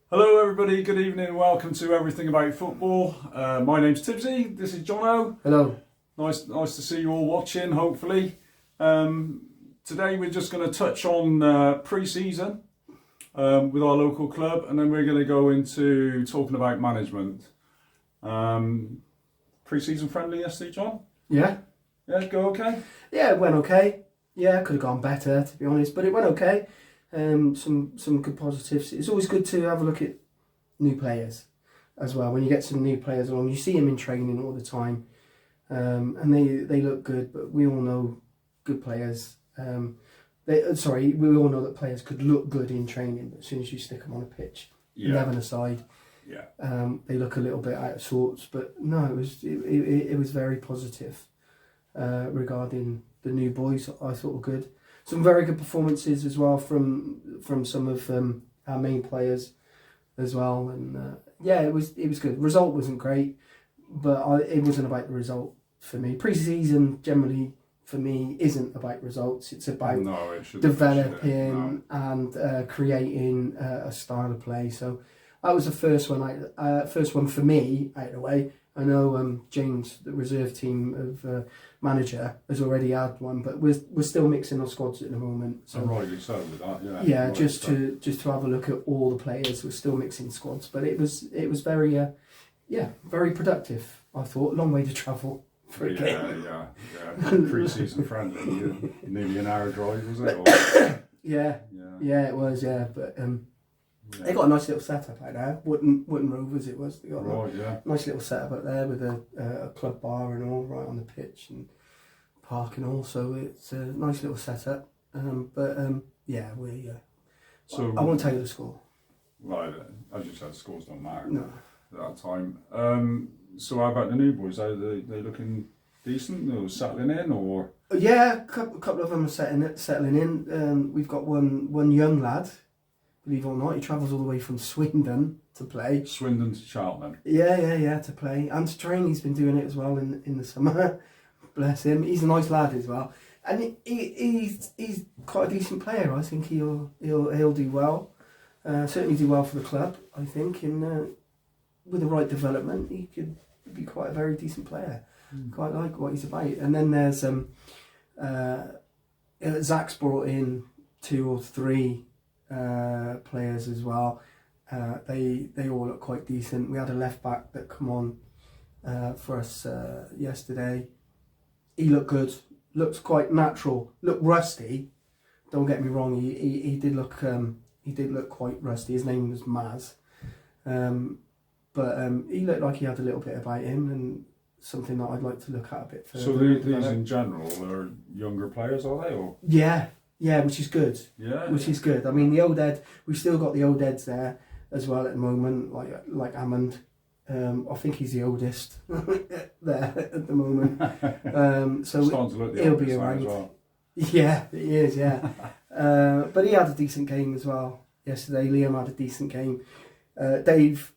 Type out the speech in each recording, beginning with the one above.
Hello everybody, good evening and welcome to Everything About Football. My name's Tibbsy, this is Jono. Hello. Nice to see you all watching, hopefully. Today we're just going to touch on pre-season with our local club, and then we're going to go into talking about management. Pre-season friendly yesterday, John? Yeah. Yeah, go okay? Yeah, it went okay. Yeah, could have gone better, to be honest, but it went okay. Some good positives. It's always good to have a look at new players as well. When you get some new players along, you see them in training all the time, and they look good. But we all know good players. We all know that players could look good in training, but as soon as you stick them on a pitch, 11 aside, they look a little bit out of sorts. But no, it was very positive regarding the new boys. I thought were good. Some very good performances as well from some of our main players as well, and it was good. Result wasn't great, but it wasn't about the result for me. Pre-season generally for me isn't about results. It's about developing and creating a style of play. So that was the first one for me out of the way. I know James, the reserve team of manager, has already had one, but we're still mixing our squads at the moment. So rightly so with that, yeah. Yeah, just to have a look at all the players. We're still mixing squads, but it was very very productive. I thought long way to travel for a game. Yeah. Pre-season friendly, nearly an hour drive, was it? Or? Yeah, it was. Yeah, but. They got a nice little setup out there. Wooden Rovers it was. They got a nice little setup up there with a club bar and all right on the pitch and park and all. So it's a nice little setup. So I won't tell you the score. Right, as you said, scores don't matter. No. At that time. So how about the new boys? Are they looking decent or settling in or? Yeah, a couple of them are settling in. We've got one young lad. Believe it or not, he travels all the way from Swindon to play. Swindon to Cheltenham. Yeah, to play and to train. He's been doing it as well in the summer. Bless him. He's a nice lad as well, and he's quite a decent player. I think he'll do well. Certainly do well for the club. I think, and with the right development, he could be quite a very decent player. Quite like what he's about. And then there's Zach's brought in 2 or 3. Players as well. They all look quite decent. We had a left back that come on for us yesterday. He looked good. Looks quite natural. Looked rusty. Don't get me wrong. He did look quite rusty. His name was Maz, but he looked like he had a little bit about him and something that I'd like to look at a bit further. So these in general are younger players, are they? Or Yeah, which is good. Yeah, which is good. I mean, the old Ed, we've still got the old Eds there as well at the moment, like Hammond. I think he's the oldest there at the moment. So he'll be around. Well. Yeah, he is. Yeah, but he had a decent game as well yesterday. Liam had a decent game. Dave,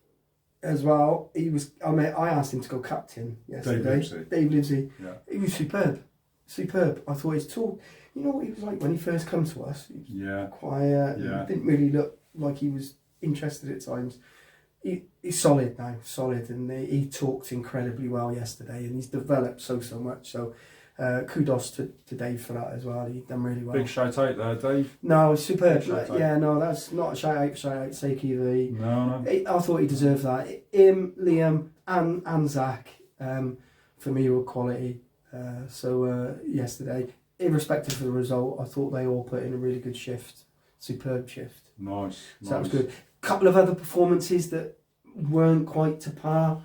as well. I asked him to go captain yesterday. Dave Livesey. Yeah. He was superb. I thought his talk. You know what he was like when he first came to us? He was quiet. Yeah. He didn't really look like he was interested at times. He's solid now, and he talked incredibly well yesterday, and he's developed so much. So kudos to Dave for that as well. He done really well. Big shout out there, Dave. No, superb. That's not a shout out sake either. No. I thought he deserved that. Him, Liam, and Zach, for me, were quality. Yesterday, irrespective of the result, I thought they all put in a really good shift. Superb shift. Nice. That was good. Couple of other performances that weren't quite to par,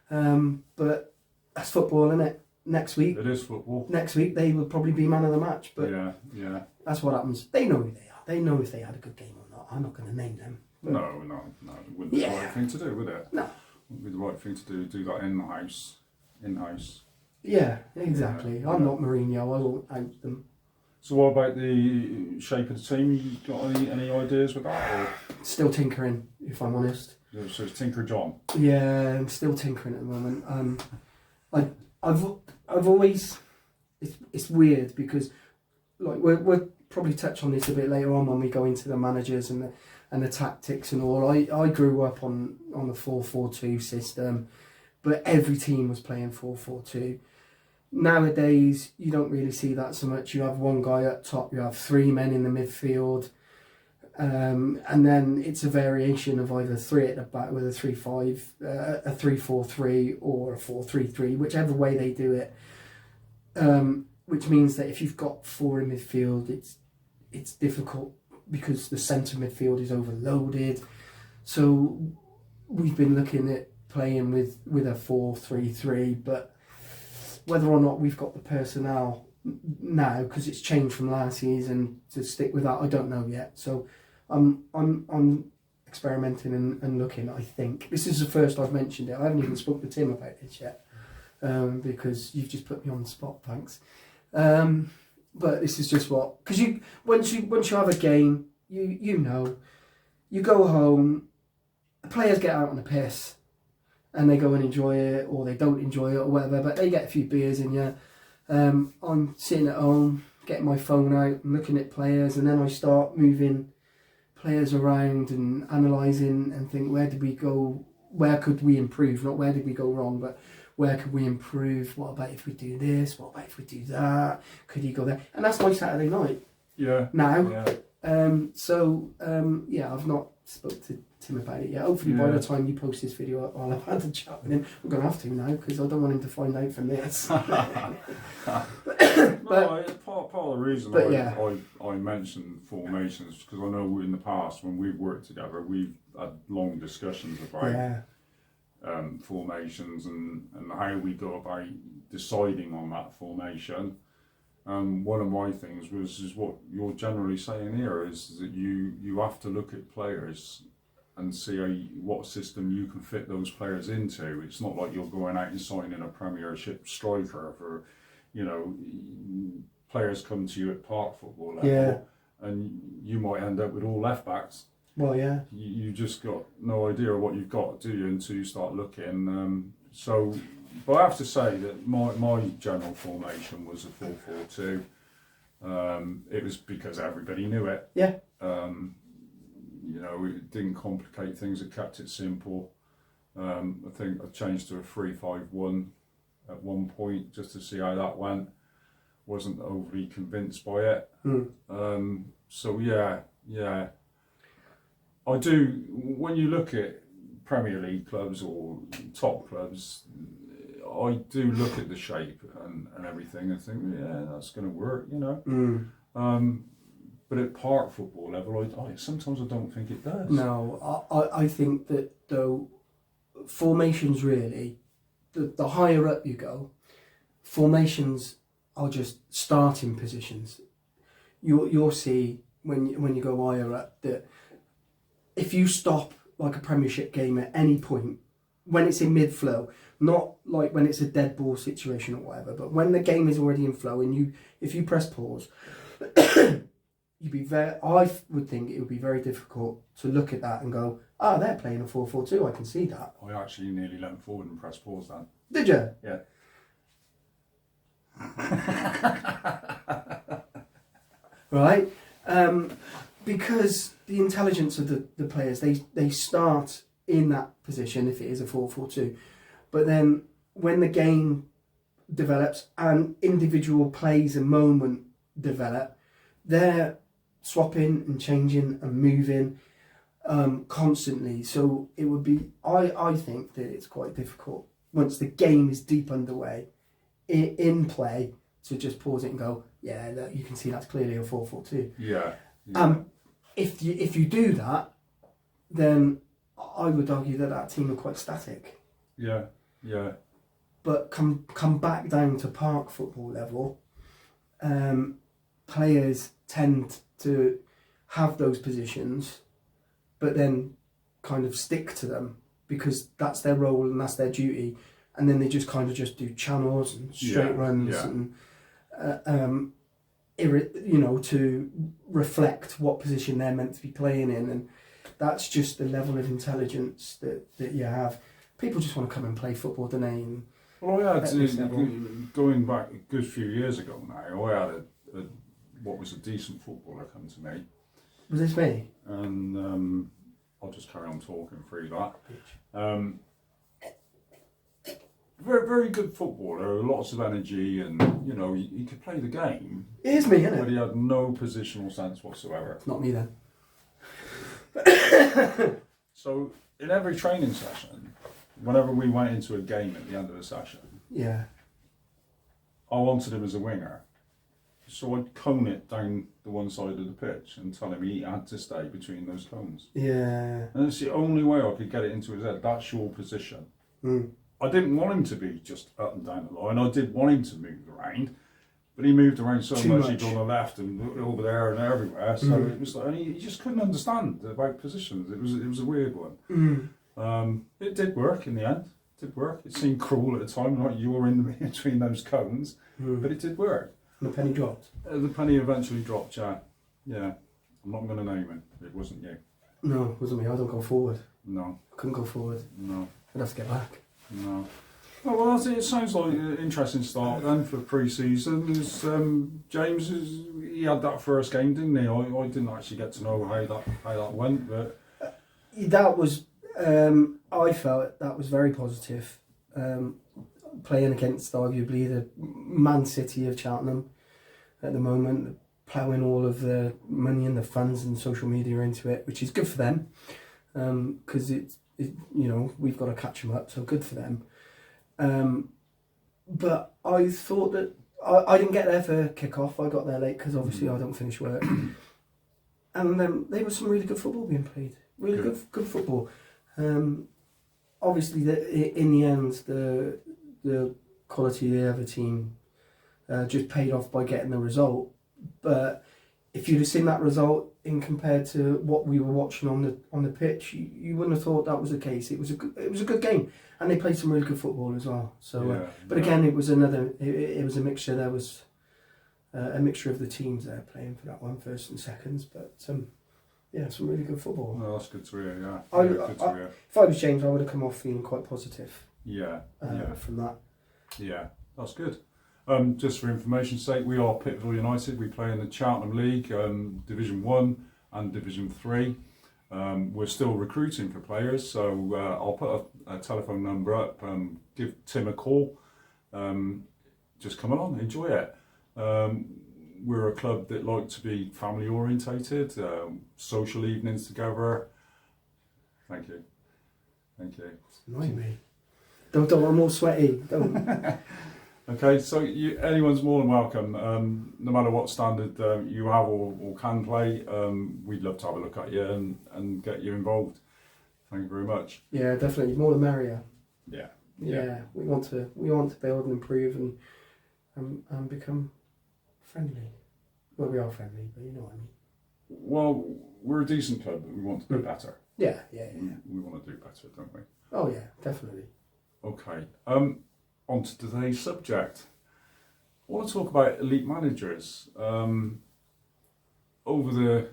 but that's football, isn't it? Next week. It is football. Next week they will probably be man of the match, but yeah. That's what happens. They know who they are. They know if they had a good game or not. I'm not going to name them. No. It wouldn't be the right thing to do, would it? No. It wouldn't be the right thing to do that in-house. Yeah, exactly. Yeah. I'm not Mourinho. I won't out them. So what about the shape of the team? You got any ideas with that? Or? Still tinkering, if I'm honest. So it's Tinker John. Yeah, I'm still tinkering at the moment. I've always. It's weird because, like, we'll probably touch on this a bit later on when we go into the managers and and the tactics and all. I grew up on the 4-4-2 system, but every team was playing 4-4-2. Nowadays, you don't really see that so much. You have one guy up top, you have 3 men in the midfield, and then it's a variation of either 3 at the back with a 3-5, a 3-4-3 or a 4-3-3, whichever way they do it. Which means that if you've got 4 in midfield, it's difficult because the centre midfield is overloaded. So we've been looking at playing with a 4-3-3, but whether or not we've got the personnel now, because it's changed from last season, to stick with that, I don't know yet. So I'm experimenting and looking. I think this is the first I've mentioned it. I haven't even spoken to Tim about this yet, because you've just put me on the spot. Thanks. But this is just because once you have a game, you know, you go home, the players get out on the piss, and they go and enjoy it, or they don't enjoy it, or whatever. But they get a few beers in you. I'm sitting at home, getting my phone out, and looking at players, and then I start moving players around and analysing and think, where did we go? Where could we improve? Not where did we go wrong, but where could we improve? What about if we do this? What about if we do that? Could you go there? And that's my Saturday night. Yeah. Now. Yeah. Yeah, I've not spoke to Tim about it yet. Hopefully by the time you post this video, I'll have had a chat with him. We're going to have to now, because I don't want him to find out from this. Part of the reason I mentioned formations, because I know in the past when we've worked together, we've had long discussions about formations and how we go about deciding on that formation. One of my things is what you're generally saying here, is that you have to look at players and see what system you can fit those players into. It's not like you're going out and signing a Premiership striker for, players come to you at park football level, and you might end up with all left backs. Well, yeah. You just got no idea of what you've got, do you, until you start looking. But I have to say that my general formation was a 4-4-2. It was because everybody knew it. Yeah. It didn't complicate things, it kept it simple. I think I changed to a 3-5-1 at one point just to see how that went. Wasn't overly convinced by it. I do, when you look at Premier League clubs or top clubs, I do look at the shape and everything and think, yeah, that's going to work, But at park football level, sometimes I don't think it does. No, I think that though formations really, the higher up you go, formations are just starting positions. You'll see when you go higher up that if you stop like a Premiership game at any point, when it's in mid-flow, not like when it's a dead ball situation or whatever, but when the game is already in flow and if you press pause, I would think it would be very difficult to look at that and go, they're playing a 4-4-2, I can see that. I actually nearly leant forward and pressed pause then. Did you? Yeah. Right? Because the intelligence of the players, they start in that position if it is a 4-4-2. But then when the game develops and individual plays and moment develop, they're swapping and changing and moving constantly. So it would be, I think that it's quite difficult once the game is deep underway in play to just pause it and go, yeah, look, you can see that's clearly a 4-4-2. Yeah. If you do that, then I would argue that team are quite static. Yeah, yeah. But come back down to park football level, players tend to have those positions, but then kind of stick to them because that's their role and that's their duty, and then they just kind of just do channels and straight runs and to reflect what position they're meant to be playing in, and that's just the level of intelligence that you have. People just want to come and play football, don't they? And well, I had going back a good few years ago now, I had what was a decent footballer come to me, Was this me? And I'll just carry on talking through that. Very, very good footballer, lots of energy, and he could play the game. It is me, isn't But it? he had no positional sense whatsoever. It's not me then. So in every training session, whenever we went into a game at the end of the session, Yeah. I wanted him as a winger. So I'd cone it down the one side of the pitch and tell him he had to stay between those cones. Yeah. And it's the only way I could get it into his head. That's your position. Mm. I didn't want him to be just up and down the line. I did want him to move around. But he moved around so much, he'd go on the left and over there and everywhere. So it was like, and he just couldn't understand about positions. It was a weird one. It did work in the end. It did work. It seemed cruel at the time, like you were in between those cones, but it did work. And the penny dropped. The penny eventually dropped, yeah. Yeah. I'm not going to name him. It wasn't you. No, it wasn't me. I don't go forward. No. I couldn't go forward. No. I'd have to get back. No. Oh, well, it sounds like an interesting start then for pre-season. James, he had that first game, didn't he? I didn't actually get to know how that went, but That was, I felt that was very positive. Playing against arguably the Man City of Cheltenham at the moment, ploughing all of the money and the funds and social media into it, which is good for them, because we've got to catch them up, so good for them. But I thought that I didn't get there for kick-off. I got there late because obviously I don't finish work. And there was some really good football being played. Really good football. Obviously, in the end, the quality of the other team just paid off by getting the result. But if you'd have seen that result in compared to what we were watching on the pitch, you wouldn't have thought that was the case. It was a good game, and they played some really good football as well. So, but again, it was it was a mixture. There was a mixture of the teams there playing for that one, first and seconds. But some really good football. No, that's good to hear. Yeah, good to hear. If I was James, I would have come off feeling quite positive. From that. Yeah, that's good. Just for information's sake, we are Pittville United. We play in the Cheltenham League, Division 1 and Division 3. We're still recruiting for players, so I'll put a telephone number up. Give Tim a call. Just come along, enjoy it. We're a club that like to be family orientated, social evenings together. Thank you. It's annoying me. Don't, I'm all sweaty. Don't. Okay, so anyone's more than welcome, no matter what standard you have or can play. We'd love to have a look at you and get you involved. Thank you very much. Yeah, definitely. More the merrier. Yeah. We want to build and improve and become friendly. Well, we are friendly, but you know what I mean. Well, we're a decent club, but we want to do better. Yeah. We want to do better, don't we? Oh yeah, definitely. Okay. On to today's subject. I want to talk about elite managers. Over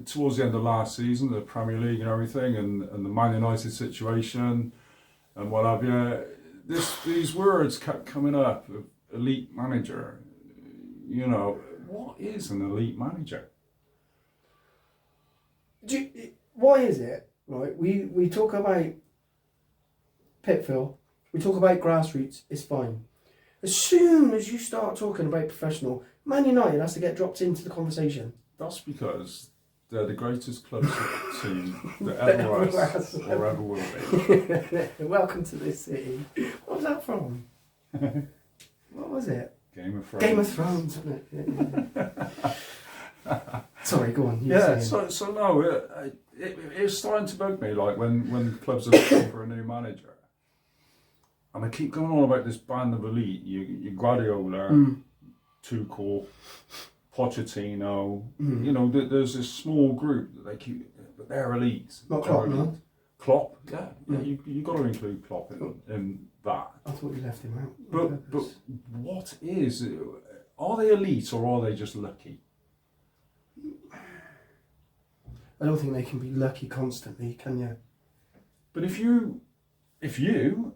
towards the end of last season, the Premier League and everything, and the Man United situation and what have you, these words kept coming up of elite manager. What is an elite manager? Why is it, right? We talk about Pittville, we talk about grassroots, it's fine. As soon as you start talking about professional, Man United has to get dropped into the conversation. That's because they're the greatest club team that ever was or ever will be. Welcome to this city. What was that from? What was it? Game of Thrones. Game of Thrones, wasn't it? Sorry, go on. So no, it's starting to bug me, like when clubs are looking for a new manager. And I keep going on about this band of elite. You Guardiola, Tuchel, Pochettino. There's this small group that they keep, but they're elite. Not Klopp, no? Klopp, yeah. You got to include Klopp in that. I thought you left him out. But what is? Are they elite or are they just lucky? I don't think they can be lucky constantly, can you? But if you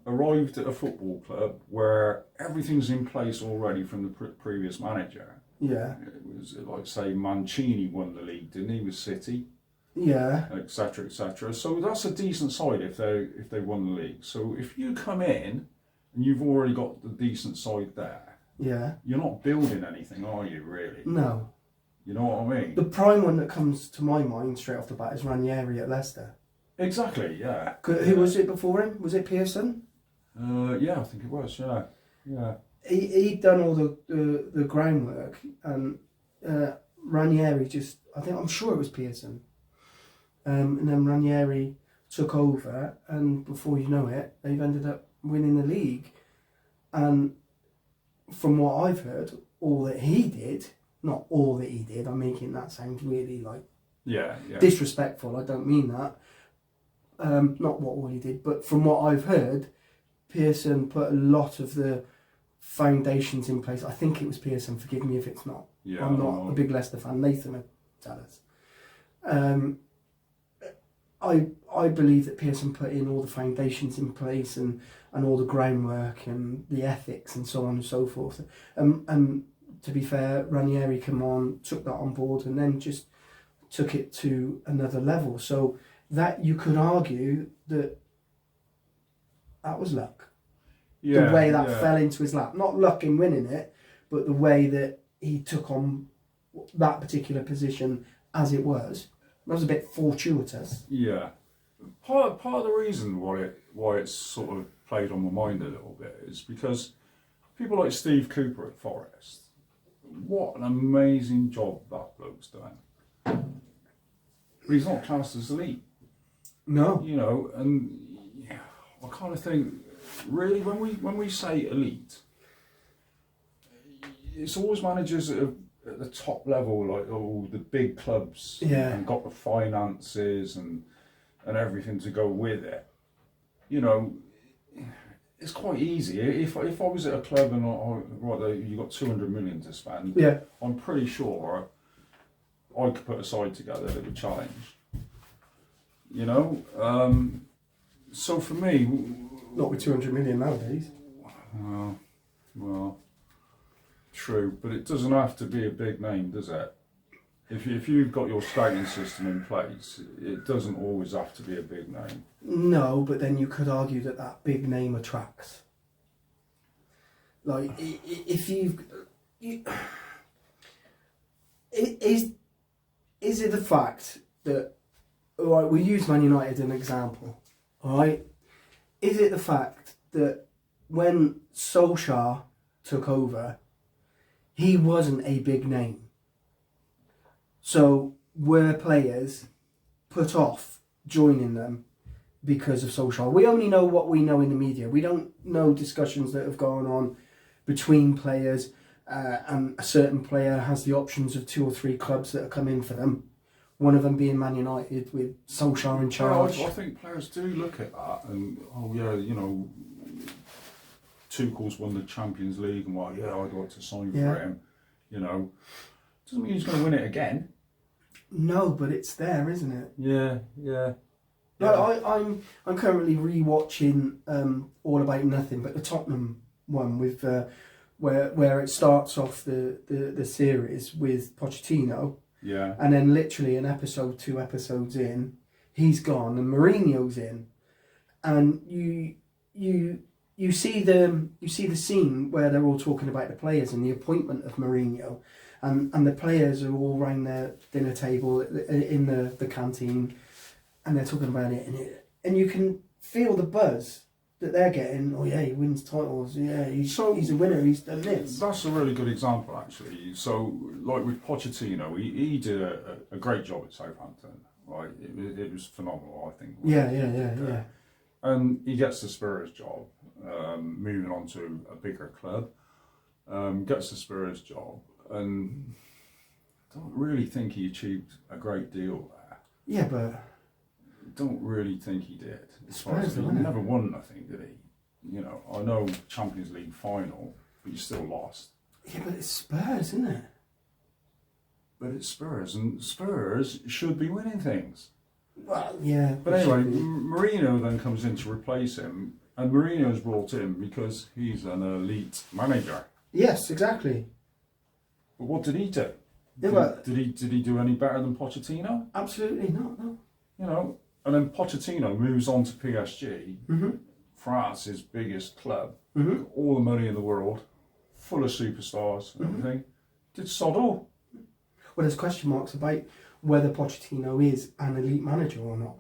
arrived at a football club where everything's in place already from the previous manager, Yeah. It was like, say, Mancini won the league, didn't he, with City? Yeah. Etc. Etc. So that's a decent side if they won the league. So if you come in and you've already got the decent side there, Yeah. you're not building anything, are you? Really? No. You know what I mean? The prime one that comes to my mind straight off the bat is Ranieri at Leicester. Exactly. Yeah. Who was it before him? Was it Pearson? Yeah, I think it was. Yeah. Yeah. He'd done all the groundwork, and Ranieri I'm sure it was Pearson. And then Ranieri took over, and before you know it, they've ended up winning the league. And from what I've heard, all that he did, not all that he did, I'm making that sound really like disrespectful, I don't mean that. Not what all he did, but from what I've heard, Pearson put a lot of the foundations in place. I think it was Pearson, forgive me if it's not. Yeah, I'm not a big Leicester fan, Nathan will tell us. I believe that Pearson put in all the foundations in place and all the groundwork and the ethics and so on and so forth. And to be fair, Ranieri came on, took that on board, and then just took it to another level. So that you could argue that was luck. Yeah, the way that fell into his lap. Not luck in winning it, but the way that he took on that particular position as it was. That was a bit fortuitous. Yeah. Part of the reason why it's sort of played on my mind a little bit is because people like Steve Cooper at Forest, what an amazing job that bloke's done. But he's not classed as elite. No. You know, and I kind of think, really, when we say elite, it's always managers that are at the top level, like the big clubs, and got the finances and everything to go with it. You know, it's quite easy. If I was at a club and you got 200 million to spend, I'm pretty sure I could put a side together that would challenge. You know, so for me, not with 200 million nowadays. Well, true, but it doesn't have to be a big name, does it? If you've got your scouting system in place, it doesn't always have to be a big name. No, but then you could argue that big name attracts. Like, if is it the fact that, all right, we use Man United as an example, all right? Is it the fact that when Solskjaer took over, he wasn't a big name? So were players put off joining them because of Solskjaer? We only know what we know in the media. We don't know discussions that have gone on between players, and a certain player has the options of 2 or 3 clubs that are coming for them. One of them being Man United with Solskjaer in charge. I think players do look at that and, you know, Tuchel's won the Champions League and I'd like to sign for him. You know, doesn't mean he's going to win it again. No, but it's there, isn't it? Yeah. No, I'm currently rewatching All About Nothing, but the Tottenham one with where it starts off the series with Pochettino. Yeah. And then literally an episode, 2 episodes in, he's gone and Mourinho's in, and you see the scene where they're all talking about the players and the appointment of Mourinho, and the players are all around their dinner table in the canteen, and they're talking about it, and you can feel the buzz that they're getting. Oh yeah, he wins titles. Yeah, he's a winner. He's done this. That's a really good example, actually. So, like with Pochettino, he did a great job at Southampton. Right, it was phenomenal, I think. Yeah. And he gets the Spurs job, moving on to a bigger club. Gets the Spurs job, and I don't really think he achieved a great deal there. Yeah, but don't really think he did. Spurs, he never won nothing, did he? You know, I know Champions League final, but you still lost. Yeah, but it's Spurs, isn't it? But it's Spurs, and Spurs should be winning things. Well, yeah. But anyway, Mourinho then comes in to replace him, and Mourinho's brought in because he's an elite manager. Yes, exactly. But what did he do? Yeah, but Did he do any better than Pochettino? absolutely not. No. You know, and then Pochettino moves on to PSG, Mm-hmm. France's biggest club, Mm-hmm. all the money in the world, full of superstars and everything. Did sod all. Well, there's question marks about whether Pochettino is an elite manager or not.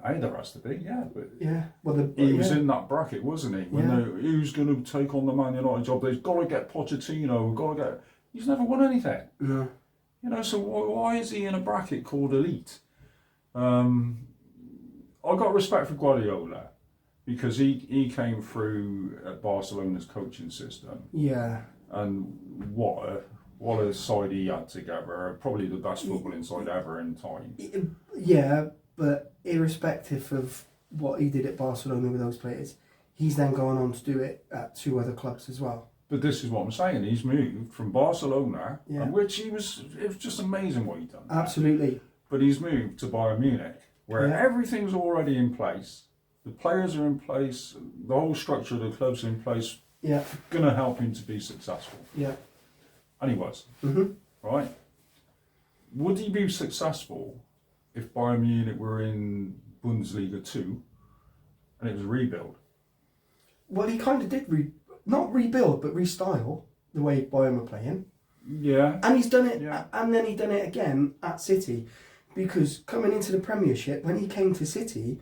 Hey, there has to be, yeah. But Yeah. Well, he was in that bracket, wasn't he? When Yeah. who's going to take on the Man United job? They've got to get Pochettino. Got to get. He's never won anything. No. You know, so why is he in a bracket called elite? I've got respect for Guardiola because he came through Barcelona's coaching system, Yeah. and what a side he had together. Probably the best footballing side ever in time. Yeah, but irrespective of what he did at Barcelona with those players, he's then gone on to do it at 2 other clubs as well. But this is what I'm saying. He's moved from Barcelona, Yeah. and which it was just amazing what he done. Absolutely. But he's moved to Bayern Munich, where Yeah. everything's already in place. The players are in place. The whole structure of the club's in place. Yeah. Going to help him to be successful. Yeah. And he was. Mm-hmm. Right? Would he be successful if Bayern Munich were in Bundesliga 2 and it was a rebuild? Well, he kind of did not rebuild, but restyle the way Bayern were playing. Yeah. And he's done it, Yeah. and then he done it again at City, because coming into the Premiership, when he came to City,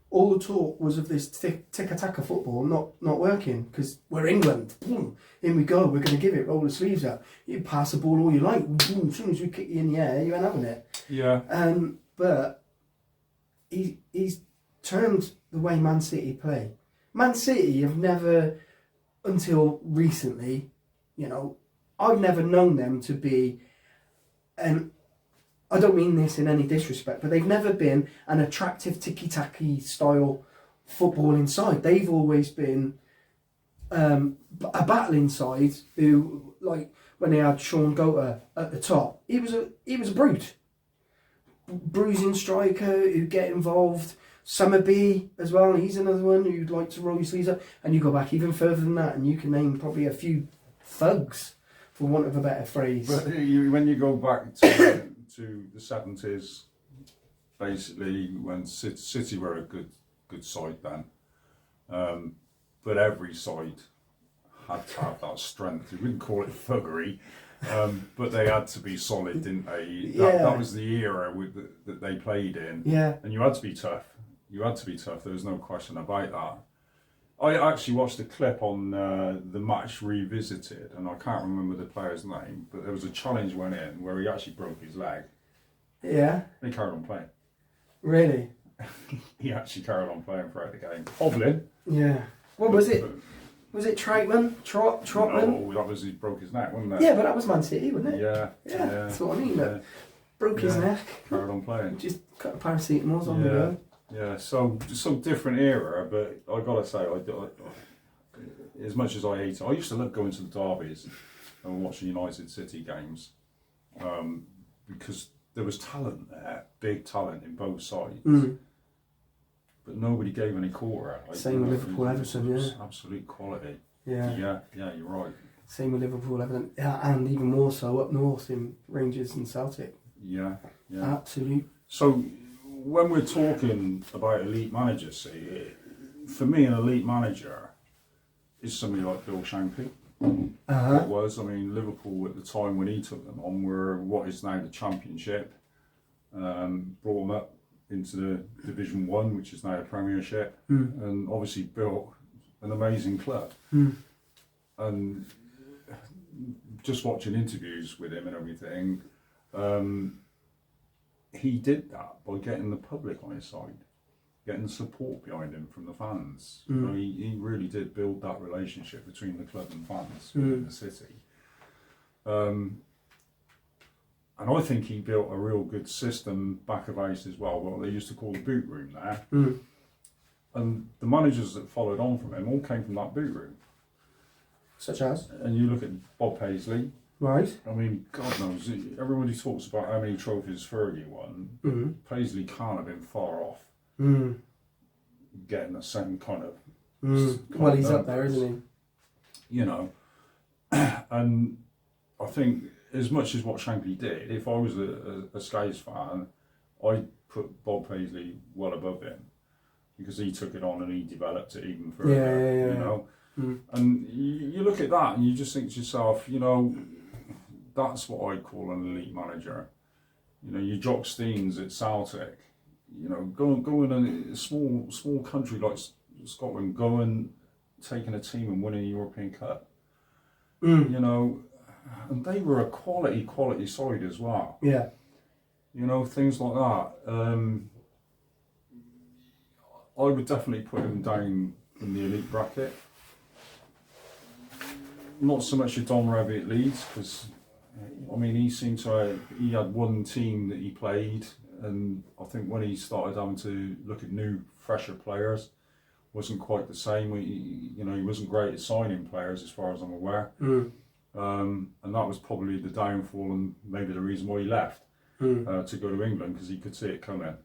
all the talk was of this tiki-taka football not working, because we're England. Boom, in we go. We're going to give it. Roll the sleeves up. You pass the ball all you like. Boom, as soon as we kick you in the air, you ain't having it. Yeah. But he's turned the way Man City play. Man City have never, until recently, you know, I've never known them to be, and I don't mean this in any disrespect, but they've never been an attractive tiki-taki style footballing side. They've always been a battling side who, like when they had Sean Gota at the top, he was a brute, bruising striker who get involved. Summerby as well, he's another one who'd like to roll your sleeves up, and you go back even further than that, and you can name probably a few thugs, for want of a better phrase. But when you go back to the 70s, basically when City were a good side then, but every side had to have that strength. You wouldn't call it thuggery, but they had to be solid, didn't they? That was the era that they played in. Yeah. And you had to be tough. There was no question about that. I actually watched a clip on the match revisited, and I can't remember the player's name, but there was a challenge went in where he actually broke his leg. Yeah. He carried on playing. Really? He actually carried on playing throughout the game, hobbling. Yeah. What was it? Was it Troutman? Trotman? No, that was he broke his neck, wasn't it? Yeah, but that was Man City, wasn't it? Yeah. Yeah, that's what I mean. Look, broke his neck. Carried on playing. Just cut a paracetamols on the go. Yeah, so different era, but I gotta say, as much as I hate it, I used to love going to the derbies and watching United City games, because there was talent there, big talent in both sides, but nobody gave any quarter. Same with Liverpool, Everton, yeah. Absolute quality. Yeah. Yeah, you're right. Same with Liverpool, Everton, and even more so up north in Rangers and Celtic. Yeah. Absolute. So when we're talking about elite managers, see, for me, an elite manager is somebody like Bill Shankly. It was. I mean, Liverpool at the time when he took them on were what is now the Championship. Brought them up into the Division 1, which is now the Premiership, and obviously built an amazing club. And just watching interviews with him and everything, he did that by getting the public on his side, getting the support behind him from the fans. You know, he really did build that relationship between the club and fans within the city. And I think he built a real good system back of house as well, what they used to call the boot room there. And the managers that followed on from him all came from that boot room. Such as? And you look at Bob Paisley. Right. I mean, God knows, everybody talks about how many trophies Fergie won. Paisley can't have been far off getting the same kind of... Well, he's up there, isn't he? You know, and I think as much as what Shankly did, if I was a Skies fan, I'd put Bob Paisley well above him because he took it on and he developed it even further. Yeah. You know, and you look at that and you just think to yourself, you know, that's what I'd call an elite manager. You know, your Jock Steens at Celtic. You know, go in a small country like Scotland, go and taking a team and winning a European Cup. You know, and they were a quality side as well. Yeah. You know, things like that. I would definitely put him down in the elite bracket. Not so much with Don Revie at Leeds, because I mean he had one team that he played, and I think when he started having to look at new, fresher players, wasn't quite the same. He wasn't great at signing players, as far as I'm aware. And that was probably the downfall and maybe the reason why he left to go to England, because he could see it coming.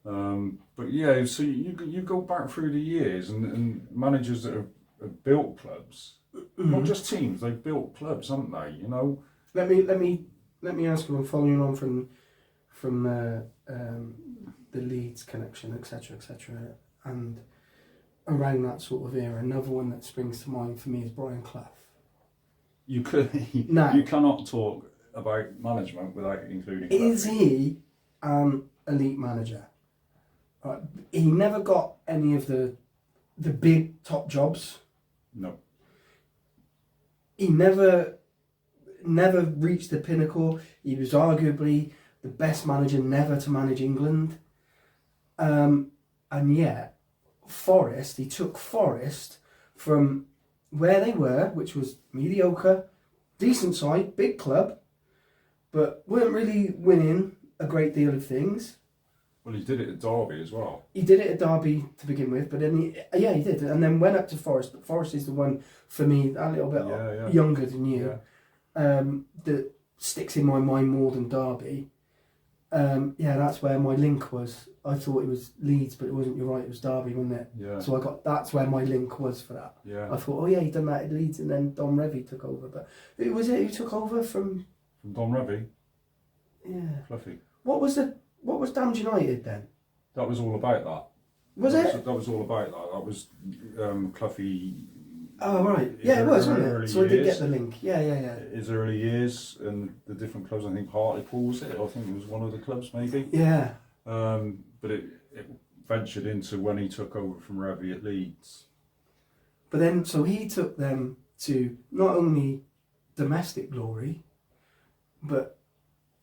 But yeah, so you go back through the years and managers that have built clubs, not just teams, they've built clubs, haven't they? You know. Let me ask you, following on from the Leeds connection, etc., and around that sort of era, another one that springs to mind for me is Brian Clough. You cannot talk about management without including. Is he an elite manager? Right. He never got any of the big top jobs. No. He never reached the pinnacle. He was arguably the best manager never to manage England. And yet, he took Forest from where they were, which was mediocre, decent side, big club, but weren't really winning a great deal of things. Well, he did it at Derby as well. He did it at Derby to begin with, but then he did, and then went up to Forest. But Forest is the one for me, a little bit younger than you, that sticks in my mind more than Derby. That's where my link was. I thought it was Leeds, but it wasn't. You're right, it was Derby, wasn't it? Yeah. So that's where my link was for that. Yeah. I thought, he done that at Leeds, and then Don Revie took over. But who was it who took over from Don Revie? Yeah. Fluffy. What was Damned United then? That was all about that. That was all about that. That was Cluffy. Oh right, yeah, it was, wasn't it? So I did get the link. Yeah. His early years and the different clubs. I think Hartlepool was it. I think it was one of the clubs, maybe. Yeah. But it ventured into when he took over from Revie at Leeds. But then, so he took them to not only domestic glory, but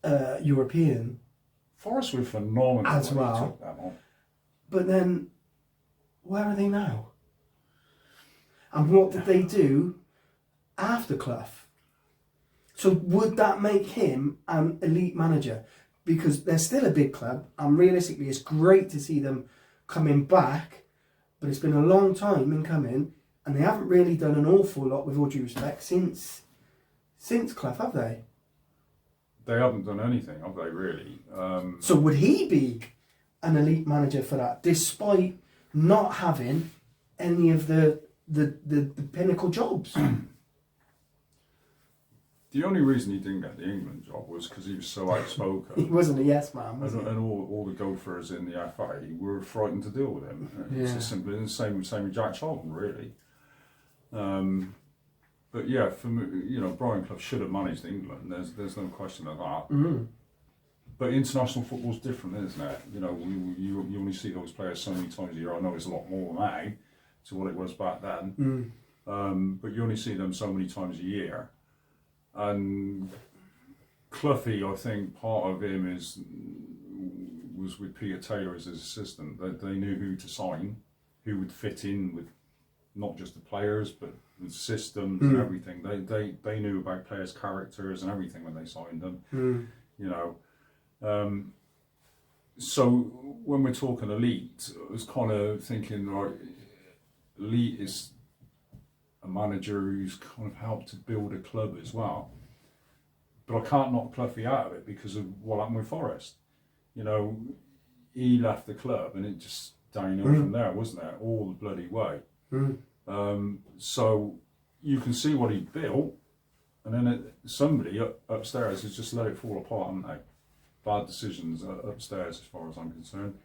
European. Forest were phenomenal as when well. He took them on. But then, where are they now? And what did they do after Clough? So would that make him an elite manager? Because they're still a big club, and realistically it's great to see them coming back, but it's been a long time in coming, and they haven't really done an awful lot, with all due respect, since Clough, have they? They haven't done anything, have they, really? So would he be an elite manager for that, despite not having any of the pinnacle jobs? The only reason he didn't get the England job was because he was so outspoken. He wasn't a yes man, was he? And all the gophers in the FA were frightened to deal with him. It's as simple as the same with Jack Charlton, really. But yeah, for me, Brian Clough should have managed England. There's no question of that. Mm. But international football's different, isn't it? You only see those players so many times a year. I know it's a lot more now to what it was back then. But you only see them so many times a year. And Cloughie, I think part of him was with Peter Taylor as his assistant. They knew who to sign, who would fit in with not just the players but the systems and everything. They knew about players' characters and everything when they signed them. So when we're talking elite, I was kind of thinking, right, elite is a manager who's kind of helped to build a club as well. But I can't knock Cloughie out of it because of what happened with Forest. He left the club and it just downhill from there, wasn't it? All the bloody way. So you can see what he built, and then somebody upstairs has just let it fall apart, haven't they? Bad decisions upstairs, as far as I'm concerned.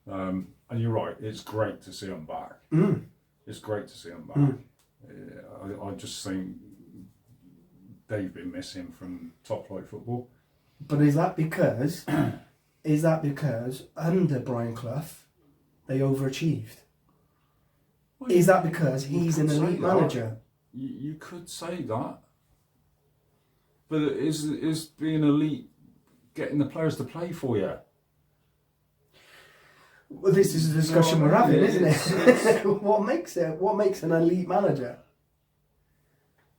And you're right, it's great to see them back. It's great to see them back. I just think they've been missing from top flight football. But is that because under Brian Clough they overachieved? Well, is that because he's an elite manager? You could say that. But is being elite getting the players to play for you? Well, this is the discussion we're having, isn't it? What makes an elite manager?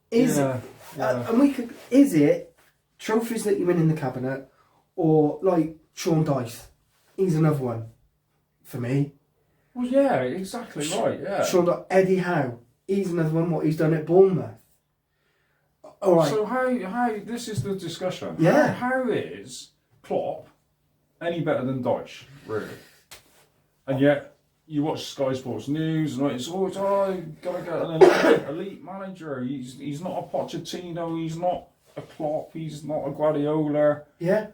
Is it trophies that you win in the cabinet, or like Sean Dyche? He's another one for me. Well, yeah, exactly right. Yeah. Eddie Howe. He's another one. What he's done at Bournemouth. All right. So how this is the discussion. Yeah. How is Klopp any better than Dyche, really? And yet you watch Sky Sports News and it's always gotta get an elite manager. He's not a Pochettino. He's not a Klopp. He's not a Guardiola. Yeah.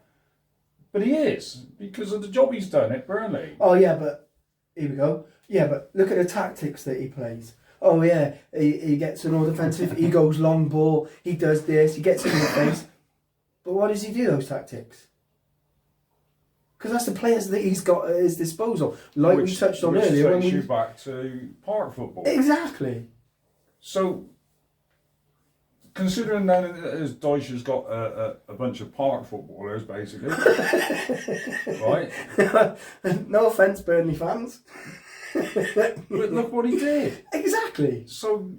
But he is because of the job he's done at Burnley. Oh yeah, but here we go. Yeah, but look at the tactics that he plays. Oh yeah, he gets an all defensive. He goes long ball. He does this. He gets in the face. But why does he do those tactics? Because that's the players that he's got at his disposal. Like we touched on earlier. Which takes you back to park football. Exactly. So, considering that as Dyche has got a bunch of park footballers, basically, right? No offence, Burnley fans. But look what he did. Exactly. So,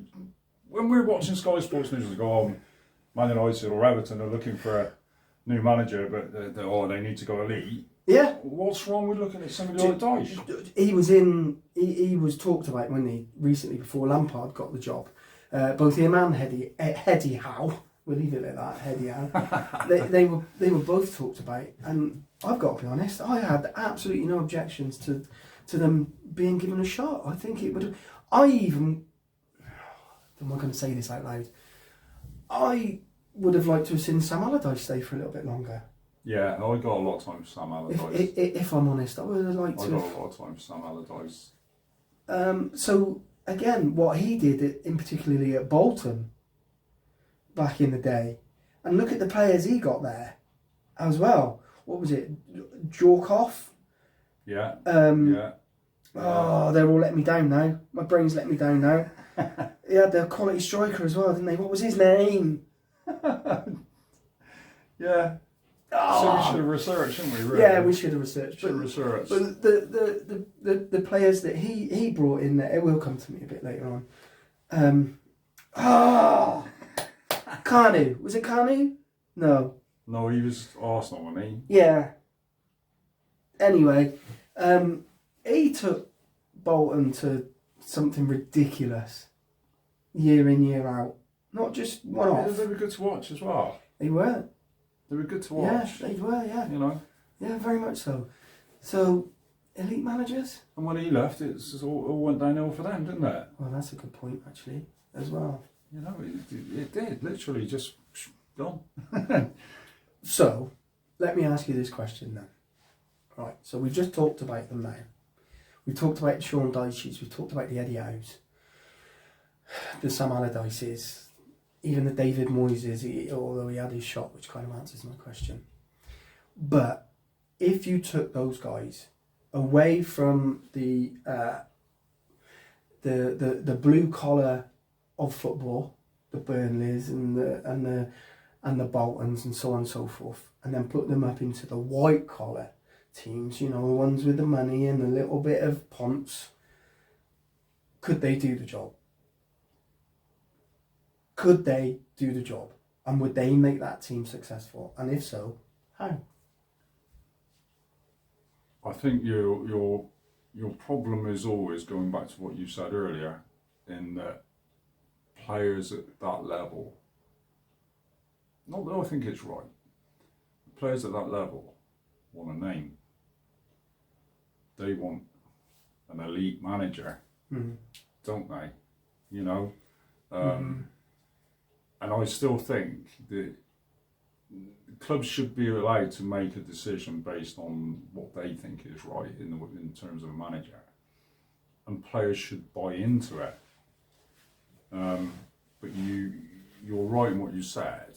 when we're watching Sky Sports News, we go, oh, Man United or Everton are looking for a new manager, but they need to go elite. Yeah. What's wrong with looking at somebody like Dyche? He was talked about when he recently, before Lampard got the job. Both him and Eddie Howe, we'll leave it at that, Eddie Howe. they were both talked about, and I've got to be honest, I had absolutely no objections to them being given a shot. I think it would. I'm not going to say this out loud. I would have liked to have seen Sam Allardyce stay for a little bit longer. Yeah, I got a lot of time for Sam Allardyce. If I'm honest, I would have liked to. I got a lot of time for Sam Allardyce. So again, what he did, in particularly at Bolton, back in the day, and look at the players he got there, as well. What was it, Djorkaeff? Yeah. Yeah. Oh, they're all letting me down now. My brain's letting me down now. He had the quality striker as well, didn't they? What was his name? Yeah. Oh. So we should have researched, shouldn't we? Really? Yeah, we should have researched. Should have researched. But the players that he brought in there, it will come to me a bit later on. Kanu. Was it Kanu? No. No, he was Arsenal, wasn't he? Yeah. Anyway, he took Bolton to something ridiculous, year in, year out. Not just one off. They were good to watch as well. They were. They were good to watch. Yeah, they were, yeah. You know? Yeah, very much so. So, elite managers? And when he left, it all went downhill for them, didn't it? Well, that's a good point, actually, as well. You know, it did. Literally just gone. So, let me ask you this question then. Right, so we've just talked about them now. We've talked about Sean Dyche's, we've talked about the Eddie Howe's, the Sam Allardyce's, even the David Moyes's, although he had his shot, which kind of answers my question. But if you took those guys away from the blue collar of football, the Burnleys and the Boltons and so on and so forth, and then put them up into the white collar teams, you know, the ones with the money and a little bit of ponce, could they do the job? Could they do the job? And would they make that team successful? And if so, how? I think your problem is always going back to what you said earlier, in that players at that level, not that I think it's right, players at that level want a name. They want an elite manager, don't they? You know? And I still think that clubs should be allowed to make a decision based on what they think is right in terms of a manager, and players should buy into it. But you're right in what you said.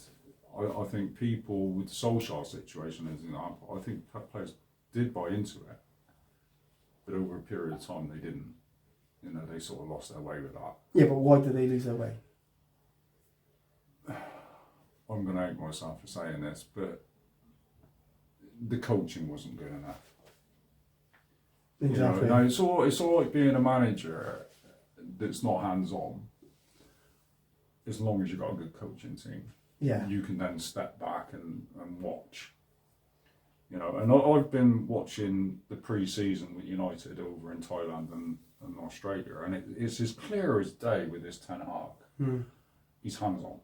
I think people with the Solskjaer situation as an example, I think players did buy into it, but over a period of time they didn't. You know, they sort of lost their way with that. Yeah, but why did they lose their way? I'm going to hate myself for saying this, but the coaching wasn't good enough. Exactly. You know, it's all right being a manager that's not hands-on, as long as you've got a good coaching team. Yeah. You can then step back and watch. You know, and I've been watching the pre-season with United over in Thailand and Australia, and it's as clear as day with this Ten Hag. He's hands-on.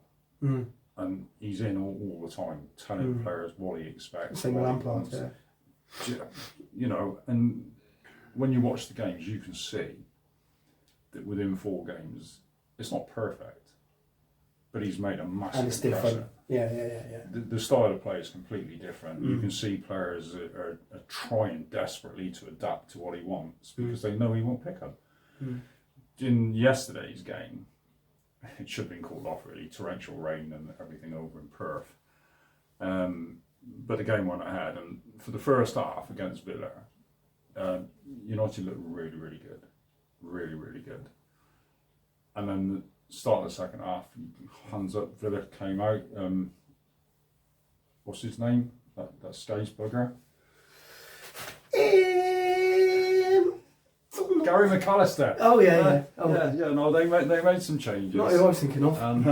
And he's in all the time, telling players what he expects. Same with Lampard, yeah. You know, and when you watch the games, you can see that within 4 games, it's not perfect, but he's made a massive And it's different. impression. Yeah. The style of play is completely different. You can see players are trying desperately to adapt to what he wants because they know he won't pick them. In yesterday's game, it should have been called off really, torrential rain and everything over in Perth. But the game went ahead, and for the first half against Villa, United looked really, really good. Really, really good. And then the start of the second half, hands up, Villa came out. What's his name? That Skates bugger? Gary McAllister. Oh yeah. Oh. Yeah. No, they made some changes. Not who I was thinking of. And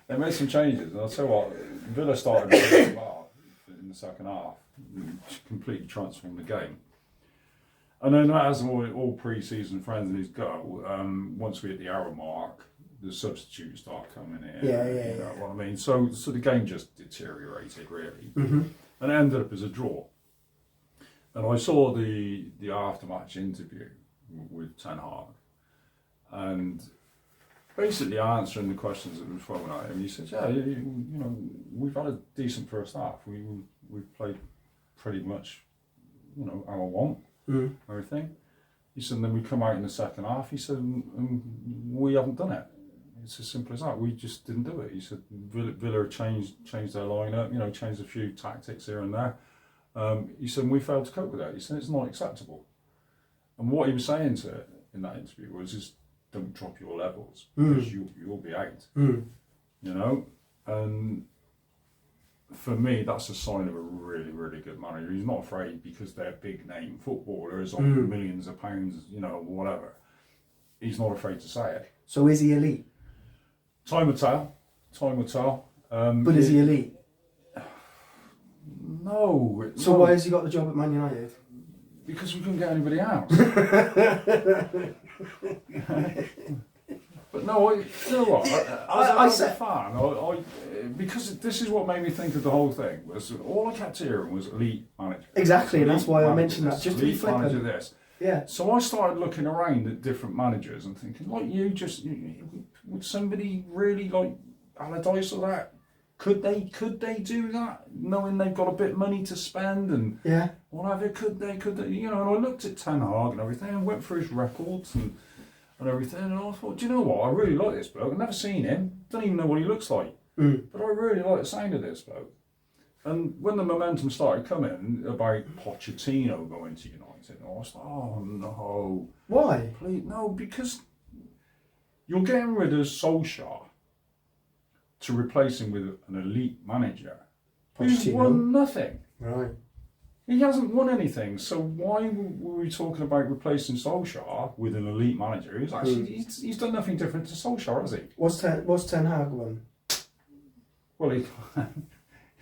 they made some changes. And I'll tell you what, Villa started really well in the second half, completely transformed the game. And then as all pre-season friendlies go, once we hit the hour mark, the substitutes start coming in. Yeah. You know what I mean? So the game just deteriorated really, and it ended up as a draw. And I saw the after-match interview with Ten Hag, and basically answering the questions that were thrown at him. He said, "Yeah, you know, we've had a decent first half. We've played pretty much, you know, how I want everything." He said, and then we come out in the second half. He said, and we haven't done it. It's as simple as that. We just didn't do it. He said, Villa changed their lineup. You know, changed a few tactics here and there. He said, we failed to cope with that. He said, it's not acceptable. And what he was saying in that interview was, just don't drop your levels because you'll be out. You know, and for me, that's a sign of a really, really good manager. He's not afraid because they're big name footballers on millions of pounds, you know, whatever. He's not afraid to say it. So is he elite? Time will tell. Time will tell. But is he elite? No. So why has he got the job at Man United? Because we couldn't get anybody else. But no, you know what? As a fan, because this is what made me think of the whole thing. Was all I kept hearing was elite manager. Exactly, and that's why I mentioned this, that. Just to be elite manager flippant. this. Yeah. So I started looking around at different managers and thinking, like would somebody really like Allardyce or that? Could they do that, knowing they've got a bit of money to spend and whatever? Could they? You know? And I looked at Ten Hag and everything, and went through his records and everything, and I thought, do you know what? I really like this bloke. I've never seen him. Don't even know what he looks like. But I really like the sound of this bloke. And when the momentum started coming about Pochettino going to United, I was like, oh no. Why? Please, no, because you're getting rid of Solskjaer to replace him with an elite manager who's won nothing. Right. He hasn't won anything, so why were we talking about replacing Solskjaer with an elite manager who's actually he's done nothing different to Solskjaer, has he? What's Ten Hag won? Well, he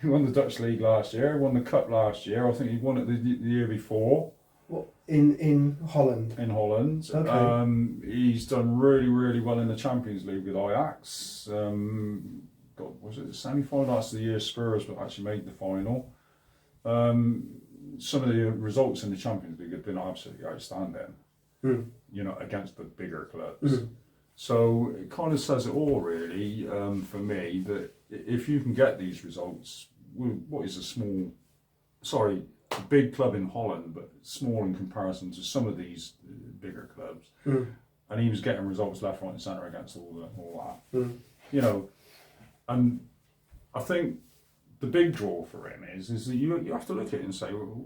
won the Dutch League last year, won the Cup last year. I think he won it the year before. What in Holland? In Holland. Okay. He's done really, really well in the Champions League with Ajax. Was it the semi-final? That's the year Spurs actually made the final. Some of the results in the Champions League have been absolutely outstanding. You know, against the bigger clubs. So it kind of says it all, really, for me, that if you can get these results, what is a big club in Holland, but small in comparison to some of these bigger clubs, and he was getting results left, right, and centre against all that, you know, and I think the big draw for him is that you have to look at it and say, well,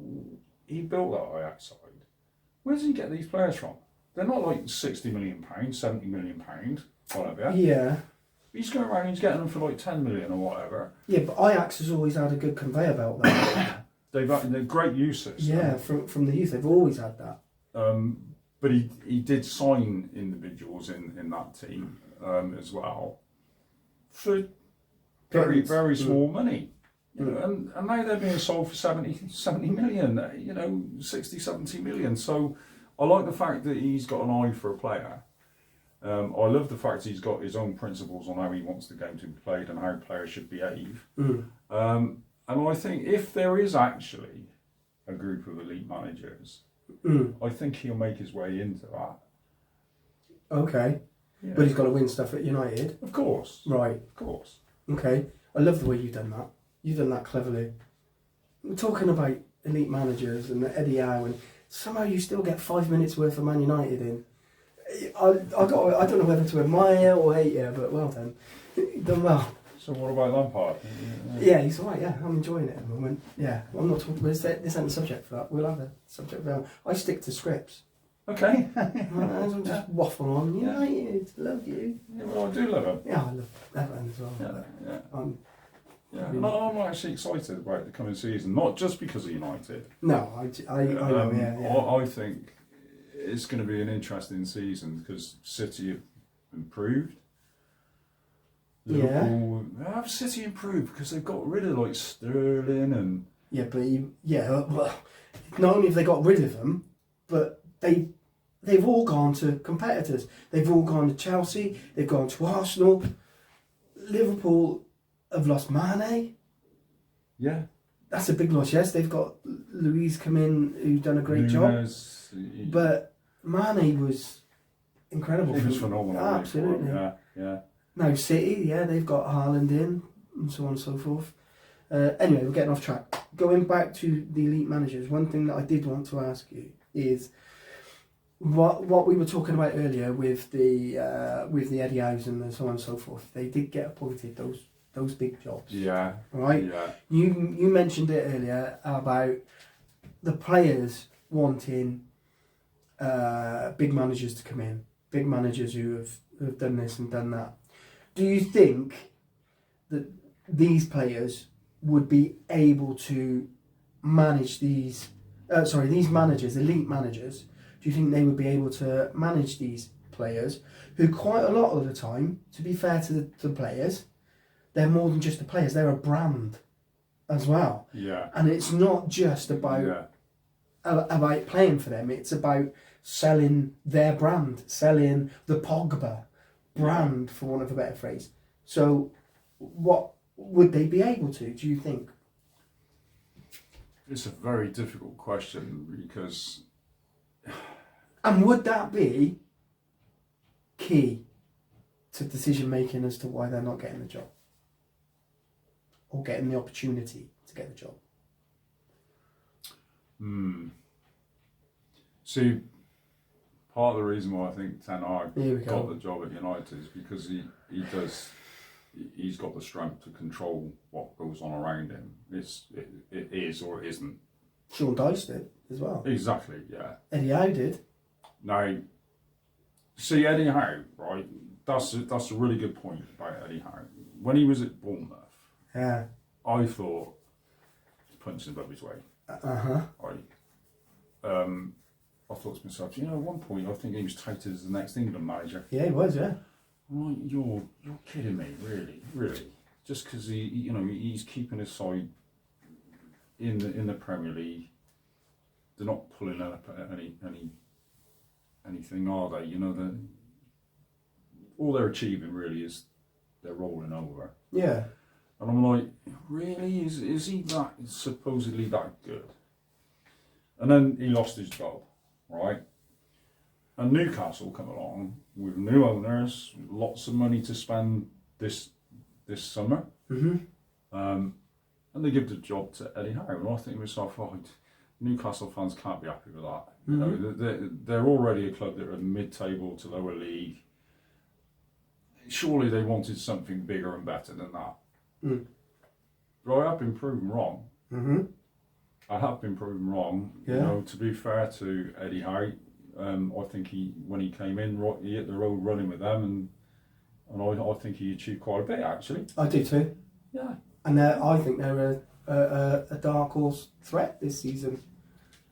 he built that Ajax side. Where does he get these players from? They're not like £60 million, £70 million, whatever. Yeah. He's going around, he's getting them for like 10 million or whatever. Yeah, but Ajax has always had a good conveyor belt there. They're great uses. Yeah, from the youth, they've always had that. But he did sign individuals in that team as well for very small money. You know, and now they're being sold for 70 million, 60, 70 million. So I like the fact that he's got an eye for a player. I love the fact he's got his own principles on how he wants the game to be played and how players should behave. And I think if there is actually a group of elite managers, I think he'll make his way into that. Okay. Yeah. But he's got to win stuff at United. Of course. Right. Of course. Okay. I love the way you've done that. You've done that cleverly. We're talking about elite managers and Eddie Howe, and somehow you still get 5 minutes worth of Man United in. I don't know whether to admire or hate you, but well done. You've done well. So what about Lampard? Yeah, he's alright, yeah. I'm enjoying it at the moment. Yeah, I'm not talking, this ain't the subject for that. We'll have a subject for that. I stick to scripts. Okay. I'll just waffle on. United, love you. Yeah, well, I do love him. Yeah, I love Everton as well. Yeah. And I'm actually excited about the coming season, not just because of United. No, I know, yeah. I think it's going to be an interesting season because City have improved. Liverpool, have City improved because they've got rid of like Sterling and... Yeah, but well, not only have they got rid of them, but they've all gone to competitors. They've all gone to Chelsea, they've gone to Arsenal. Liverpool have lost Mane. Yeah. That's a big loss, yes. They've got Luis come in, who's done a great job. But Mane was incredible. He was phenomenal. Absolutely. Yeah. Now City, they've got Haaland in, and so on and so forth. Anyway, we're getting off track. Going back to the elite managers, one thing that I did want to ask you is what we were talking about earlier with the Eddie Howe's and so on and so forth. They did get appointed those big jobs. Yeah. Right. Yeah. You mentioned it earlier about the players wanting big managers to come in, big managers who have done this and done that. Do you think that these players would be able to manage these managers, elite managers? Do you think they would be able to manage these players who quite a lot of the time, to be fair to the players, they're more than just the players, they're a brand as well. Yeah. And it's not just about playing for them, it's about selling their brand, selling the Pogba brand, for want of a better phrase. So what would they be able to, do you think? It's a very difficult question because... And would that be key to decision making as to why they're not getting the job? Or getting the opportunity to get the job? See, part of the reason why I think Ten Hag got the job at United is because he's got the strength to control what goes on around him. It is or it isn't. Sean Dyche did as well. Exactly, yeah. Eddie Howe did. Now, see Eddie Howe, right? That's a really good point about Eddie Howe. When he was at Bournemouth, I thought he's punching above his weight. I thought to myself, at one point I think he was touted as the next England manager. Yeah, he was, yeah. Right, you're kidding me, really. Just because he's keeping his side in the Premier League. They're not pulling up anything, are they? All they're achieving really is they're rolling over. Yeah. And I'm like, really? Is he that supposedly that good? And then he lost his job, right? And Newcastle come along with new owners, lots of money to spend this summer, and they give the job to Eddie Howe. And I think to myself, oh, Newcastle fans can't be happy with that. You know, they're already a club that are mid-table to lower league. Surely they wanted something bigger and better than that. But I have been proven wrong. I have been proven wrong. Yeah. You know, to be fair to Eddie Howe, I think when he came in, he hit the road running with them, and I think he achieved quite a bit actually. I do too. Yeah. And I think they're a dark horse threat this season.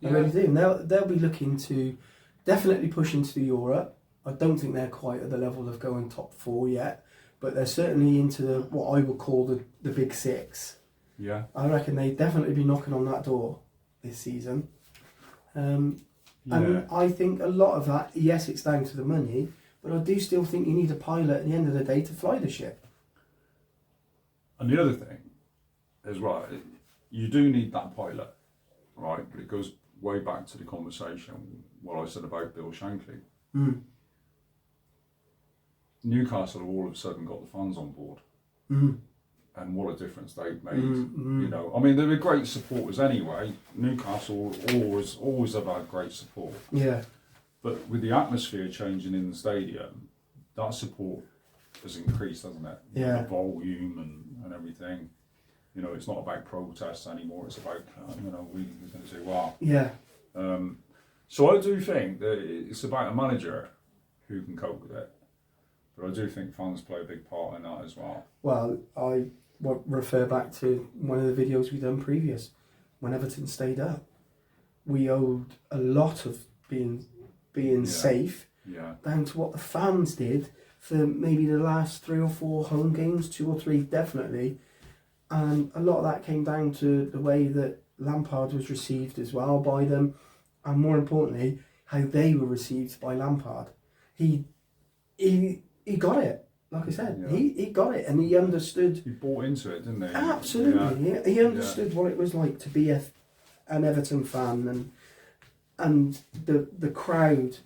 I really do. And they'll be looking to definitely push into Europe. I don't think they're quite at the level of going top 4 yet, but they're certainly into what I would call the big 6. Yeah. I reckon they'd definitely be knocking on that door this season. And I think a lot of that, yes, it's down to the money, but I do still think you need a pilot at the end of the day to fly the ship. And the other thing as well, you do need that pilot, right? But it goes way back to the conversation, what I said about Bill Shankly. Newcastle have all of a sudden got the fans on board. And what a difference they've made. You know, I mean, they were great supporters anyway. Newcastle always have had great support. Yeah. But with the atmosphere changing in the stadium, that support has increased, hasn't it? Yeah. The volume and everything. You know, it's not about protests anymore. It's about, you know, we're going to say, wow. Yeah. So I do think that it's about a manager who can cope with it. But I do think fans play a big part in that as well. Well, I would refer back to one of the videos we've done previous. When Everton stayed up, we owed a lot of being safe down to what the fans did for maybe the last 3 or 4 home games, 2 or 3 definitely. And a lot of that came down to the way that Lampard was received as well by them, and more importantly, how they were received by Lampard. He got it, like I said. Yeah. He got it, and he understood. He bought into it, didn't he? Absolutely, yeah. He understood what it was like to be an Everton fan, and the crowd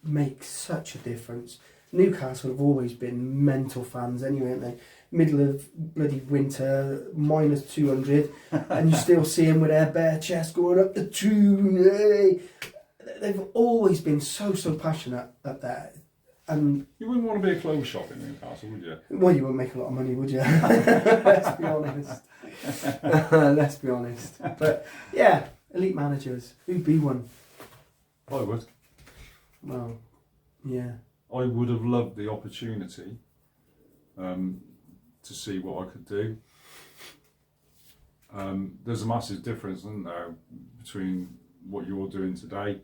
makes such a difference. Newcastle have always been mental fans anyway, aren't they? Middle of bloody winter, minus 200, and you still see them with their bare chest going up the tune. Hey. They've always been so passionate at that. And you wouldn't want to be a clothes shop in Newcastle, would you? Well, you wouldn't make a lot of money, would you? Let's be honest. Let's be honest. But yeah, elite managers. Who'd be one? I would. Well, yeah. I would have loved the opportunity to see what I could do. There's a massive difference, isn't there, between what you're doing today,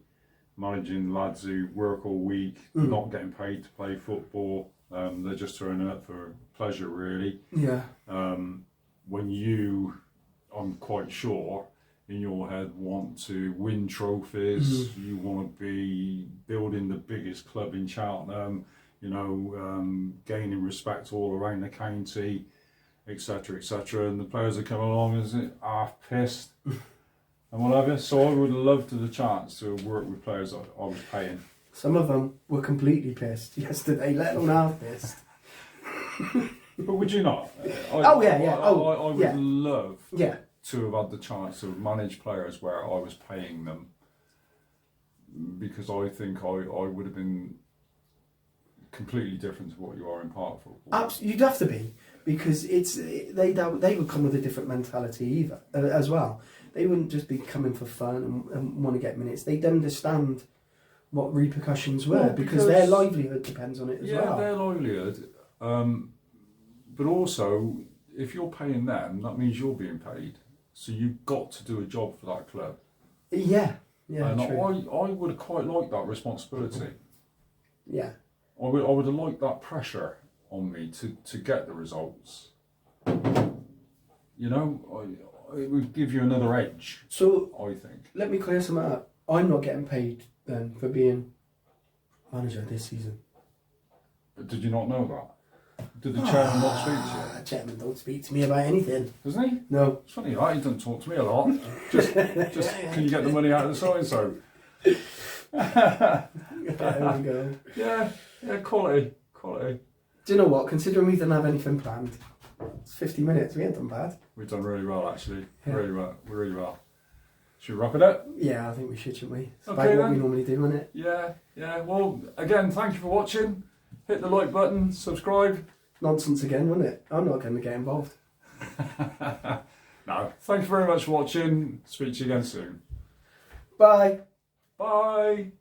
managing lads who work all week, not getting paid to play football. They're just turning up for pleasure, really. Yeah. When you, I'm quite sure, in your head want to win trophies, you want to be building the biggest club in Cheltenham, you know, gaining respect all around the county, etc., etc. And the players that come along is half pissed and whatever. So I would have loved the chance to work with players that I was paying. Some of them were completely pissed yesterday, let alone half pissed. But would you not? I would love Yeah. to have had the chance to manage players where I was paying them, because I think I would have been completely different to what you are in park football. You'd have to be, because they would come with a different mentality as well. They wouldn't just be coming for fun and want to get minutes. They'd understand what repercussions were, because their livelihood depends on it as well. Yeah, their livelihood. But also, if you're paying them, that means you're being paid. So you've got to do a job for that club. Yeah, and true. I would have quite liked that responsibility. Yeah. I would have liked that pressure on me to get the results. You know, it would give you another edge. So I think. Let me clear something up. I'm not getting paid then for being manager this season. But did you not know that? Did the chairman not speak to you? The chairman don't speak to me about anything. Doesn't he? No. It's funny, right? He doesn't talk to me a lot. Just can you get the money out of the so-and-so? There we go. Yeah, quality. Do you know what? Considering we didn't have anything planned, it's 50 minutes. We ain't done bad. We've done really well, actually. Yeah. Really well. Should we wrap it up? Yeah, I think we should, shouldn't we? It's Okay, about what then. we normally do, isn't it? Yeah. Well, again, thank you for watching. Hit the like button, subscribe. Nonsense again, wasn't it? I'm not going to get involved. No, thank you very much for watching. Speak to you again soon. Bye. Bye.